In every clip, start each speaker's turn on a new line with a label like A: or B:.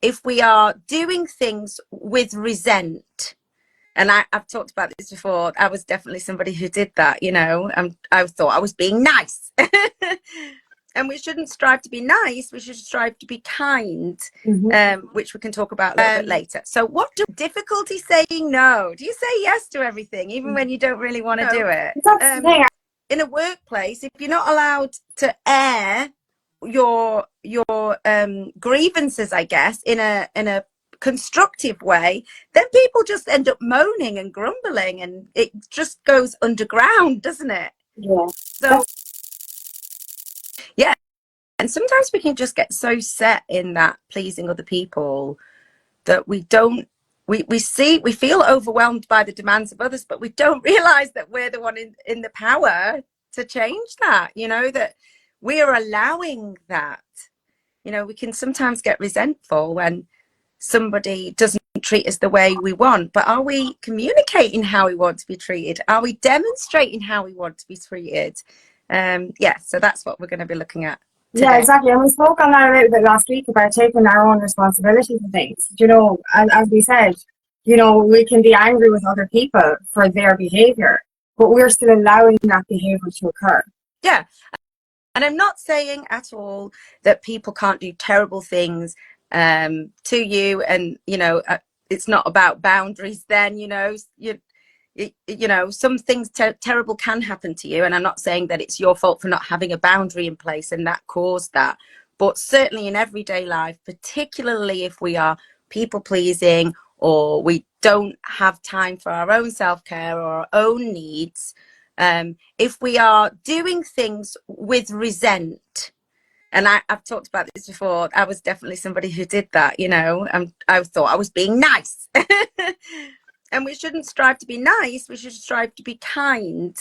A: if we are doing things with resent, and I've talked about this before, I was definitely somebody who did that, you know, I thought I was being nice. And we shouldn't strive to be nice, we should strive to be kind, which we can talk about a little bit later. So what do difficulty saying no? Do you say yes to everything, even when you don't really want to do it? In a workplace, if you're not allowed to air your grievances, I guess, in a constructive way, then people just end up moaning and grumbling, and it just goes underground, doesn't it?
B: Yeah.
A: So yeah, and sometimes we can just get so set in that pleasing other people that we feel overwhelmed by the demands of others, but we don't realize that we're the one in the power to change that, you know, that we are allowing that. You know, we can sometimes get resentful when somebody doesn't treat us the way we want, but are we communicating how we want to be treated? Are we demonstrating how we want to be treated? Yeah, so that's what we're going to be looking at today.
B: Yeah, exactly. And we spoke on that a little bit last week about taking our own responsibility for things. You know, as we said, you know, we can be angry with other people for their behavior, but we're still allowing that behavior to occur.
A: Yeah. And I'm not saying at all that people can't do terrible things to you, and you know, it's not about boundaries. Then you know, you know, some things terrible can happen to you, and I'm not saying that it's your fault for not having a boundary in place and that caused that. But certainly in everyday life, particularly if we are people pleasing or we don't have time for our own self-care or our own needs, if we are doing things with resent, and I've talked about this before, I was definitely somebody who did that, you know, I thought I was being nice. And we shouldn't strive to be nice, we should strive to be kind,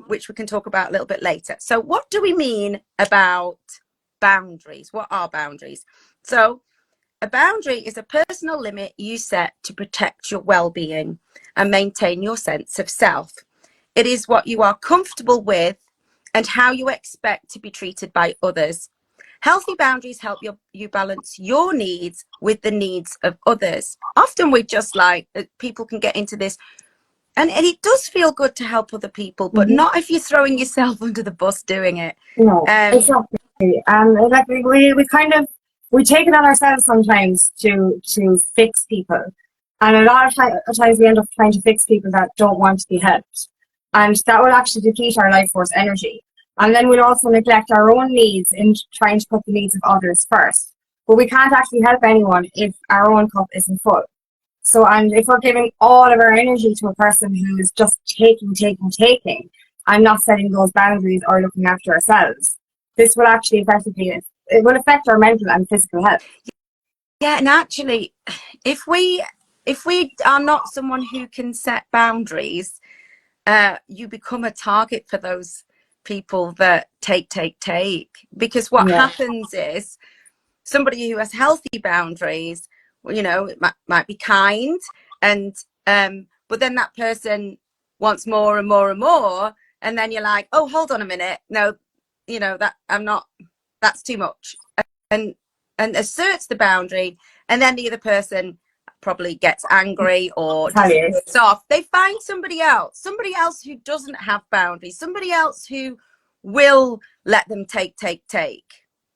A: which we can talk about a little bit later. So what do we mean about boundaries? What are boundaries? So a boundary is a personal limit you set to protect your well-being and maintain your sense of self. It is what you are comfortable with and how you expect to be treated by others. Healthy boundaries help you balance your needs with the needs of others. Often we just like, people can get into this, and it does feel good to help other people, but not if you're throwing yourself under the bus doing it.
B: No, exactly. Like we take it on ourselves sometimes to fix people, and a lot of times we end up trying to fix people that don't want to be helped, and that will actually deplete our life force energy. And then we'll also neglect our own needs in trying to put the needs of others first. But we can't actually help anyone if our own cup isn't full. So, and if we're giving all of our energy to a person who is just taking, and not setting those boundaries or looking after ourselves, this will actually it will affect our mental and physical health.
A: Yeah, and actually, if we are not someone who can set boundaries, you become a target for those people that take, because what happens is somebody who has healthy boundaries, you know, it might be kind, and but then that person wants more and more and more, and then you're like, oh, hold on a minute, no, you know, that that's too much, and asserts the boundary, and then the other person probably gets angry or just off. They find somebody else who doesn't have boundaries, somebody else who will let them take.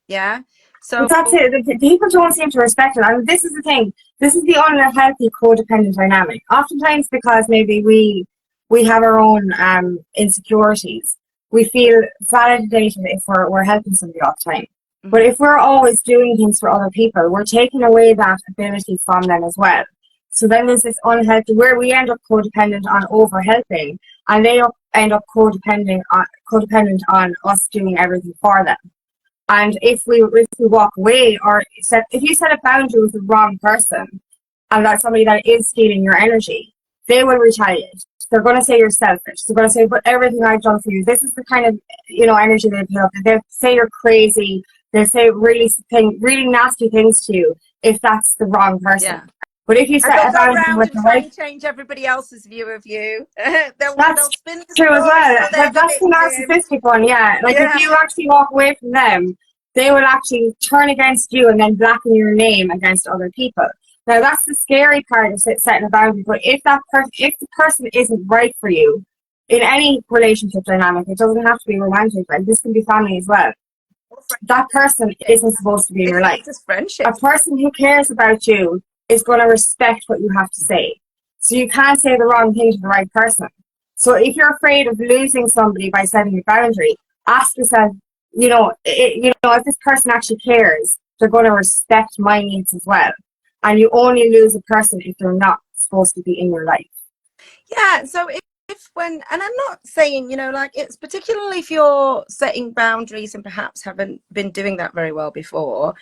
A: Yeah. So
B: but that's it. The people don't seem to respect it. And this is the thing. This is the unhealthy codependent dynamic. Oftentimes because maybe we have our own insecurities. We feel validated if we're helping somebody all the time. But if we're always doing things for other people, we're taking away that ability from them as well. So then there's this unhealthy, where we end up codependent on over-helping, and they end up codependent on us doing everything for them. And if we walk away, or if you set a boundary with the wrong person, and that's somebody that is stealing your energy, they will retaliate. They're going to say you're selfish. They're going to say, but everything I've done for you, this is the kind of, you know, energy they put up. They'll say you're crazy. They'll say really nasty things to you if that's the wrong person.
A: Yeah.
B: But if you set a boundary with the right,
A: change everybody else's view of you,
B: that's true as well. That's the narcissistic one, yeah. Like if you actually walk away from them they will actually turn against you and then blacken your name against other people. Now that's the scary part of setting a boundary. But if if the person isn't right for you in any relationship dynamic, it doesn't have to be romantic. Like this can be family as well. That person isn't supposed to be in your
A: It's
B: life.
A: not just friendship.
B: A person who cares about you is going to respect what you have to say. So you can't say the wrong thing to the right person. So if you're afraid of losing somebody by setting a boundary, ask yourself, if this person actually cares, they're going to respect my needs as well. And you only lose a person if they're not supposed to be in your life.
A: Yeah. So if when, and I'm not saying, like it's particularly if you're setting boundaries and perhaps haven't been doing that very well before,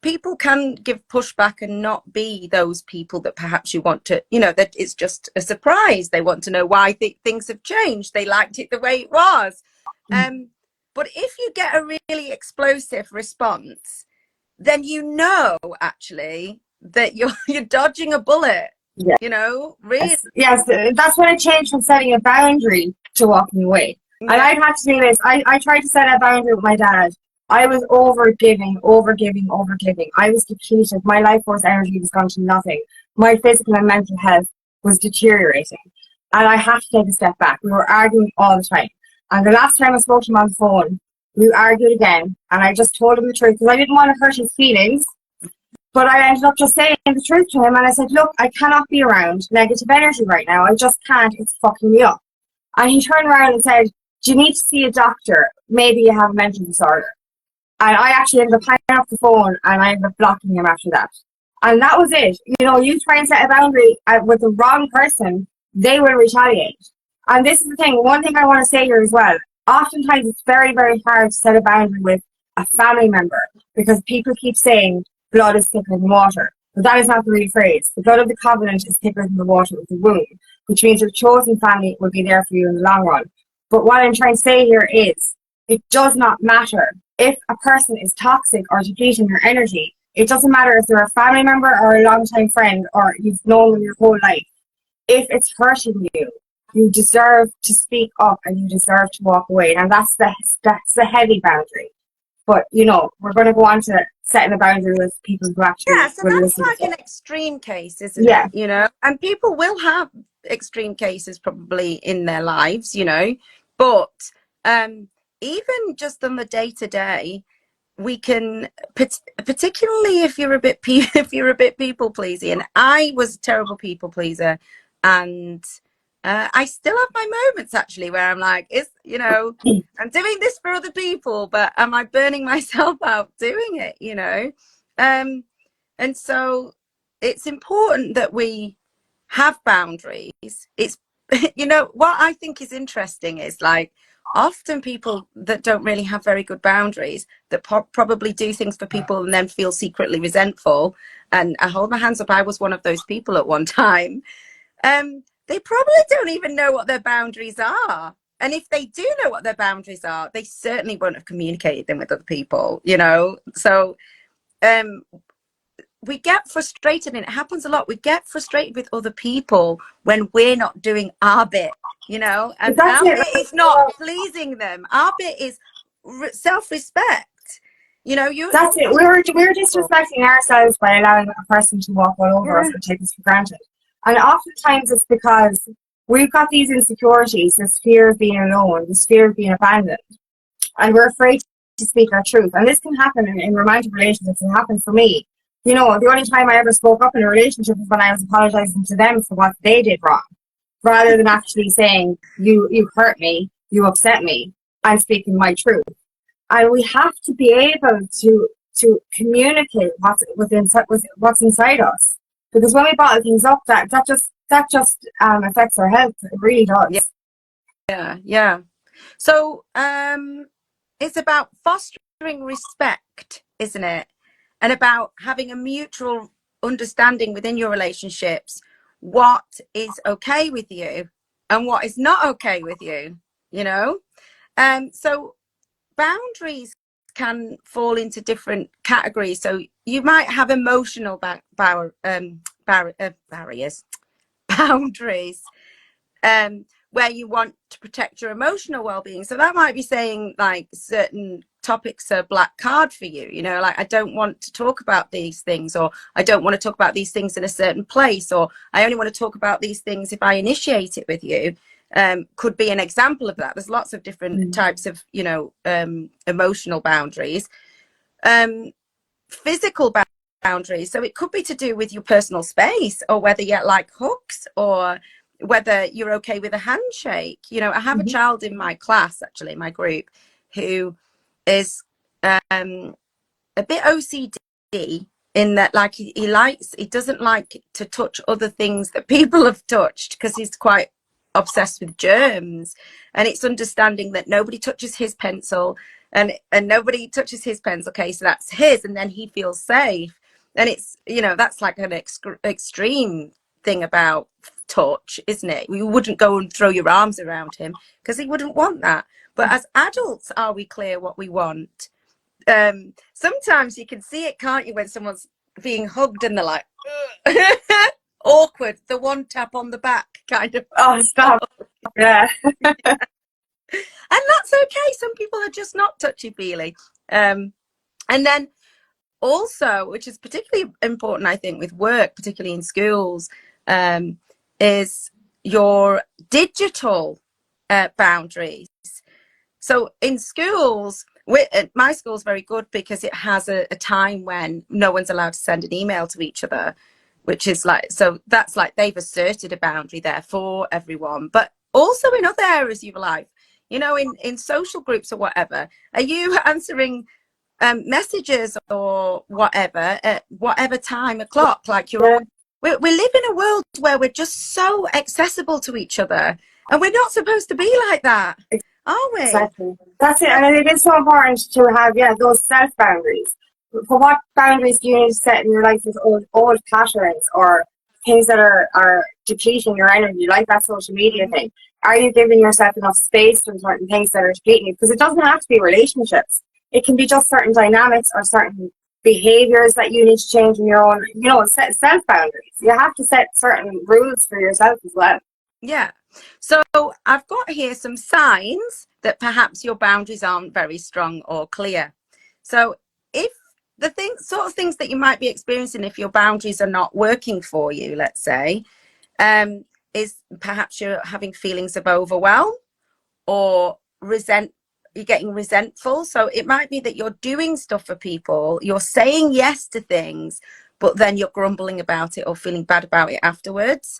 A: people can give pushback and not be those people that perhaps you want to, that it's just a surprise. They want to know why things have changed. They liked it the way it was. But if you get a really explosive response, then actually that you're dodging a bullet.
B: Yeah.
A: Really.
B: Yes, that's when it changed from setting a boundary to walking away.
A: Yeah.
B: And I've had to do this. I tried to set a boundary with my dad. I was over giving. I was depleted. My life force energy was gone to nothing. My physical and mental health was deteriorating. And I had to take a step back. We were arguing all the time. And the last time I spoke to him on the phone, we argued again. And I just told him the truth because I didn't want to hurt his feelings. But I ended up just saying the truth to him, and I said, look, I cannot be around negative energy right now. I just can't. It's fucking me up. And he turned around and said, do you need to see a doctor? Maybe you have a mental disorder. And I actually ended up hanging up the phone, and I ended up blocking him after that. And that was it. You try and set a boundary with the wrong person, they will retaliate. And this is the thing. One thing I want to say here as well. Oftentimes, it's very, very hard to set a boundary with a family member because people keep saying, blood is thicker than water. But that is not the real phrase. The blood of the covenant is thicker than the water of the womb, which means your chosen family will be there for you in the long run. But what I'm trying to say here is, it does not matter if a person is toxic or depleting your energy. It doesn't matter if they're a family member or a long-time friend or you've known them your whole life. If it's hurting you, you deserve to speak up and you deserve to walk away. And that's the heavy boundary. But, we're going to go on to setting a boundary with people who actually
A: so that's like an extreme case, isn't it? And people will have extreme cases probably in their lives, but even just on the day-to-day, we can, particularly if you're a bit people pleasy, and I was a terrible people pleaser, and I still have my moments actually where I'm like, I'm doing this for other people, but am I burning myself out doing it? And so it's important that we have boundaries. It's, what I think is interesting is like often people that don't really have very good boundaries that probably do things for people and then feel secretly resentful. And I hold my hands up. I was one of those people at one time. They probably don't even know what their boundaries are. And if they do know what their boundaries are, they certainly won't have communicated them with other people, So we get frustrated, and it happens a lot. We get frustrated with other people when we're not doing our bit, and our bit is not pleasing them. Our bit is self-respect.
B: That's it. We're disrespecting ourselves by allowing a person to walk all over us and take us for granted. And oftentimes it's because we've got these insecurities, this fear of being alone, this fear of being abandoned, and we're afraid to speak our truth. And this can happen in romantic relationships. It happened for me. The only time I ever spoke up in a relationship was when I was apologizing to them for what they did wrong, rather than actually saying, you hurt me, you upset me, I'm speaking my truth. And we have to be able to communicate what's inside us. Because when we bottle things up, that just affects our health. It really does.
A: Yeah. So it's about fostering respect, isn't it? And about having a mutual understanding within your relationships, what is okay with you and what is not okay with you, So boundaries can fall into different categories. So you might have emotional barriers, boundaries, where you want to protect your emotional well-being. So that might be saying like certain topics are black card for you, you know, like I don't want to talk about these things, or I don't want to talk about these things in a certain place, or I only want to talk about these things if I initiate it with you. Could be an example of that. There's lots of different types of, you know, emotional boundaries. Physical boundaries, so it could be to do with your personal space, or whether you like hooks, or whether you're okay with a handshake. You know, I have a child in my class, actually, in my group, who is a bit OCD, in that, like, he doesn't like to touch other things that people have touched, because he's quite obsessed with germs. And it's understanding that nobody touches his pencil, and nobody touches his pencil case, so that's his, and then he feels safe. And it's, you know, that's like an extreme thing about touch, isn't it? You wouldn't go and throw your arms around him, because he wouldn't want that. But as adults, are we clear what we want? Sometimes you can see it, can't you, when someone's being hugged and they're like awkward, the one tap on the back kind of.
B: Oh, stop. Yeah.
A: And that's okay. Some people are just not touchy-feely. And then also, which is particularly important, I think, with work, particularly in schools, is your digital boundaries. So in schools, my school's very good, because it has a time when no one's allowed to send an email to each other, which is like, so that's like they've asserted a boundary there for everyone. But also in other areas of your life, you know, in social groups or whatever, are you answering messages or whatever at whatever time o'clock? Like, we live in a world where we're just so accessible to each other, and we're not supposed to be like that, are we?
B: Exactly. That's it. And it is so important to have, those self boundaries. For what boundaries do you need to set in your life with old patterns, or things that are depleting your energy, like that social media thing? Are you giving yourself enough space for certain things that are depleting you? Because it doesn't have to be relationships. It can be just certain dynamics or certain behaviors that you need to change in your own, set self boundaries. You have to set certain rules for yourself as well.
A: Yeah. So I've got here some signs that perhaps your boundaries aren't very strong or clear. So if the sort of things that you might be experiencing, if your boundaries are not working for you, let's say, is perhaps you're having feelings of overwhelm, or you're getting resentful. So it might be that you're doing stuff for people, you're saying yes to things, but then you're grumbling about it or feeling bad about it afterwards.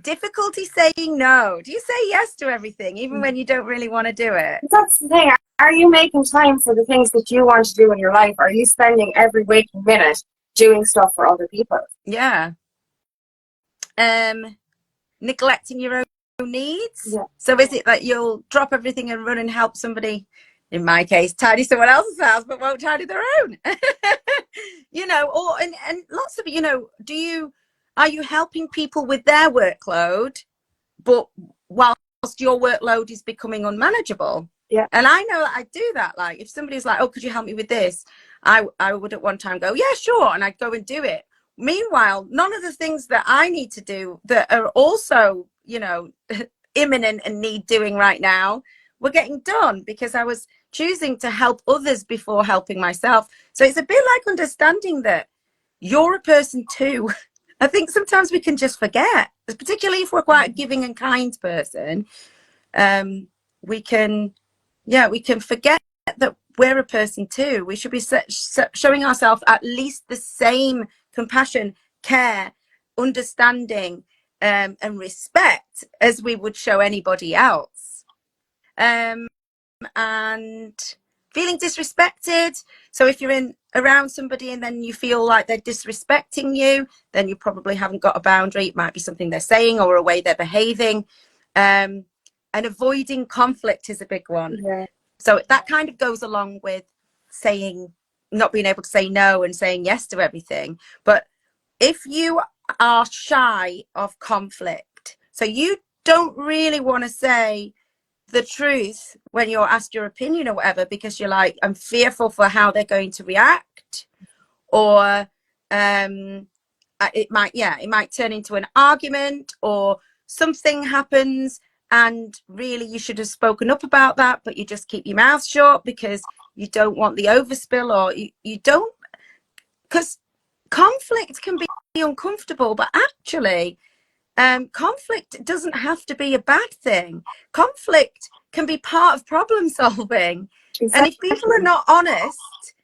A: Difficulty saying no. Do you say yes to everything, even when you don't really want to do it?
B: That's the thing. Are you making time for the things that you want to do in your life? Are you spending every waking minute doing stuff for other people?
A: Yeah. Neglecting your own needs.
B: Yeah.
A: So is it that you'll drop everything and run and help somebody, in my case, tidy someone else's house, but won't tidy their own? You know, or and lots of, you know, are you helping people with their workload, but whilst your workload is becoming unmanageable?
B: Yeah.
A: And I know that I do that. Like, if somebody's like, oh, could you help me with this? I would at one time go, yeah, sure. And I'd go and do it. Meanwhile, none of the things that I need to do that are also, you know, imminent and need doing right now were getting done, because I was choosing to help others before helping myself. So it's a bit like understanding that you're a person too. I think sometimes we can just forget, particularly if we're quite a giving and kind person. We can forget that we're a person too. We should be showing ourselves at least the same compassion, care, understanding, and respect as we would show anybody else. And feeling disrespected. So if you're around somebody and then you feel like they're disrespecting you, then you probably haven't got a boundary. It might be something they're saying or a way they're behaving. And avoiding conflict is a big one.
B: Yeah.
A: So that kind of goes along with not being able to say no and saying yes to everything. But if you are shy of conflict, so you don't really want to say the truth when you're asked your opinion or whatever, because you're like, I'm fearful for how they're going to react, or it might turn into an argument, or something happens and really you should have spoken up about that, but you just keep your mouth shut because you don't want the overspill, or you don't, because conflict can be uncomfortable, but actually conflict doesn't have to be a bad thing. Conflict can be part of problem solving. And if people are
B: Exactly.
A: not honest,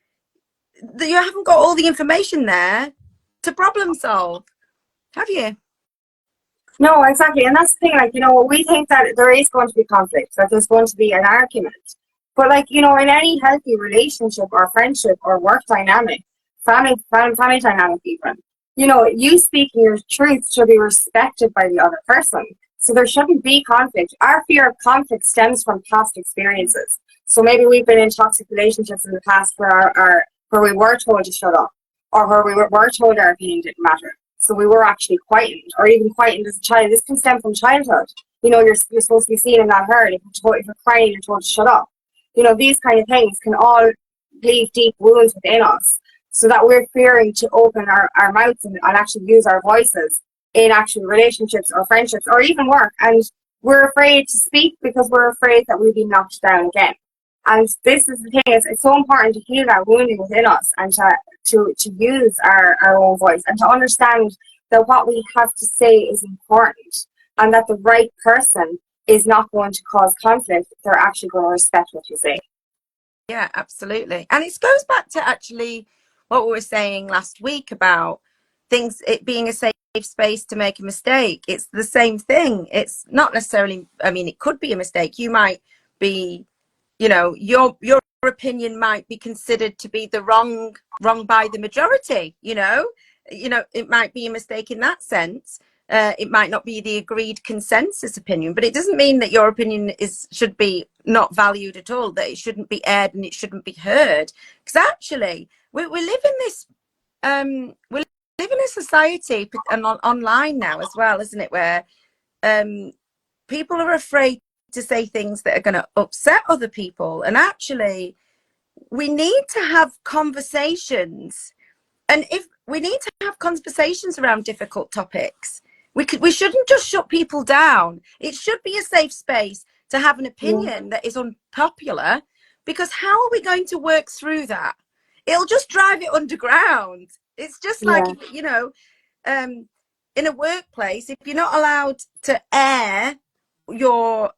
A: you haven't got all the information there to problem solve, have you?
B: No, exactly. And that's the thing, like, we think that there is going to be conflict, that there's going to be an argument. But, like, in any healthy relationship or friendship or work dynamic, family dynamic even, you speaking your truth should be respected by the other person. So there shouldn't be conflict. Our fear of conflict stems from past experiences. So maybe we've been in toxic relationships in the past where we were told to shut up, or where were told our opinion didn't matter. So we were actually quietened, or even quietened as a child. This can stem from childhood. You're supposed to be seen and not heard. If you're crying, you're told to shut up. These kind of things can all leave deep wounds within us, so that we're fearing to open our mouths and actually use our voices in actual relationships or friendships or even work. And we're afraid to speak because we're afraid that we'll be knocked down again. And this is the thing, it's so important to heal that wounding within us, and to use our own voice, and to understand that what we have to say is important, and that the right person is not going to cause conflict. They're actually going to respect what you say.
A: Yeah, absolutely. And it goes back to actually what we were saying last week about things, it being a safe space to make a mistake. It's the same thing. It's not necessarily, I mean, it could be a mistake. You might be, your opinion might be considered to be the wrong by the majority. It might be a mistake in that sense. It might not be the agreed consensus opinion, but it doesn't mean that your opinion should be not valued at all, that it shouldn't be aired and it shouldn't be heard. Because actually we live in this we live in a society, and online now as well, isn't it, where people are afraid to say things that are going to upset other people. And actually we need to have conversations, and if we need to have conversations around difficult topics, we shouldn't just shut people down. It should be a safe space to have an
B: Yeah.
A: opinion that is unpopular, because how are we going to work through that? It'll just drive it underground. It's just like,
B: Yeah.
A: in a workplace, if you're not allowed to air your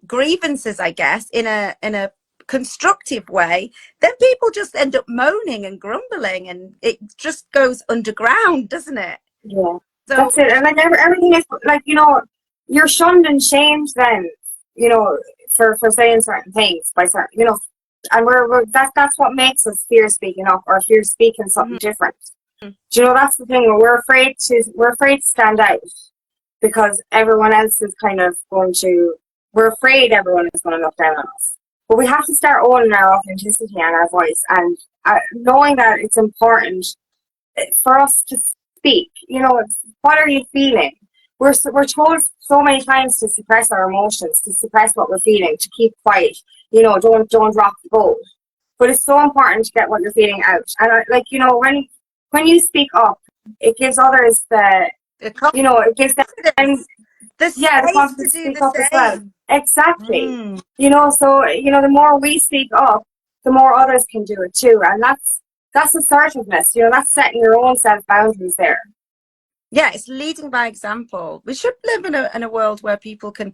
A: grievances, I guess, in a constructive way, then people just end up moaning and grumbling, and it just goes underground, doesn't it?
B: Yeah.
A: So
B: That's it. And like everything is like, you're shunned and shamed then, for saying certain things by certain, and that's what makes us fear speaking up, or fear speaking something different. That's the thing. We're afraid to stand out, because everyone else is kind of we're afraid everyone is going to look down on us. But we have to start owning our authenticity and our voice, and knowing that it's important for us to speak. What are you feeling? We're told so many times to suppress our emotions, to suppress what we're feeling, to keep quiet. Don't rock the boat. But it's so important to get what you're feeling out. And when you speak up, it gives others it gives them
A: the
B: the
A: space to
B: confidence to
A: do
B: speak
A: the
B: up as well.
A: same.
B: Exactly. So the more we speak up, the more others can do it too, and that's assertiveness. That's setting your own self boundaries there.
A: Yeah, it's leading by example. We should live in a world where people can.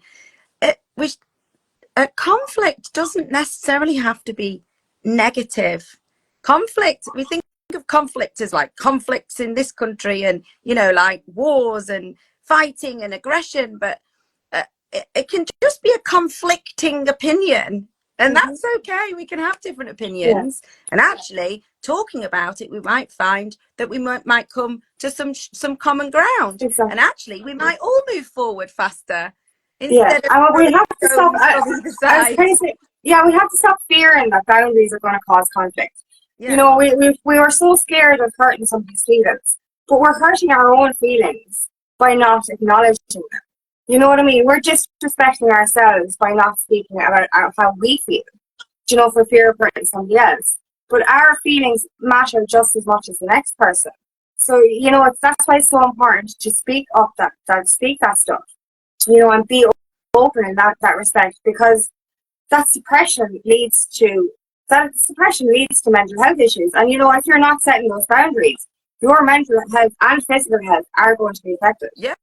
A: Conflict doesn't necessarily have to be negative. Conflict, we think of conflict as like conflicts in this country, and like wars and fighting and aggression, but it can just be a conflicting opinion, and that's okay. We can have different
B: Yeah.
A: opinions, and actually talking about it, we might find that we might come to some common ground,
B: Exactly.
A: and actually we might all move forward faster
B: Yeah,
A: instead of
B: and we
A: throwing
B: have to stop.
A: stones from either
B: I was
A: side.
B: kind of saying, yeah, we have to stop fearing that boundaries are going to cause conflict.
A: Yeah.
B: We were so scared of hurting somebody's feelings, but we're hurting our own feelings by not acknowledging them. You know what I mean? We're disrespecting ourselves by not speaking about how we feel, for fear of hurting somebody else. But our feelings matter just as much as the next person. So, that's why it's so important to speak up, that speak that stuff, and be open in that respect, because suppression leads to mental health issues. And if you're not setting those boundaries, your mental health and physical health are going to be affected.
A: Yeah.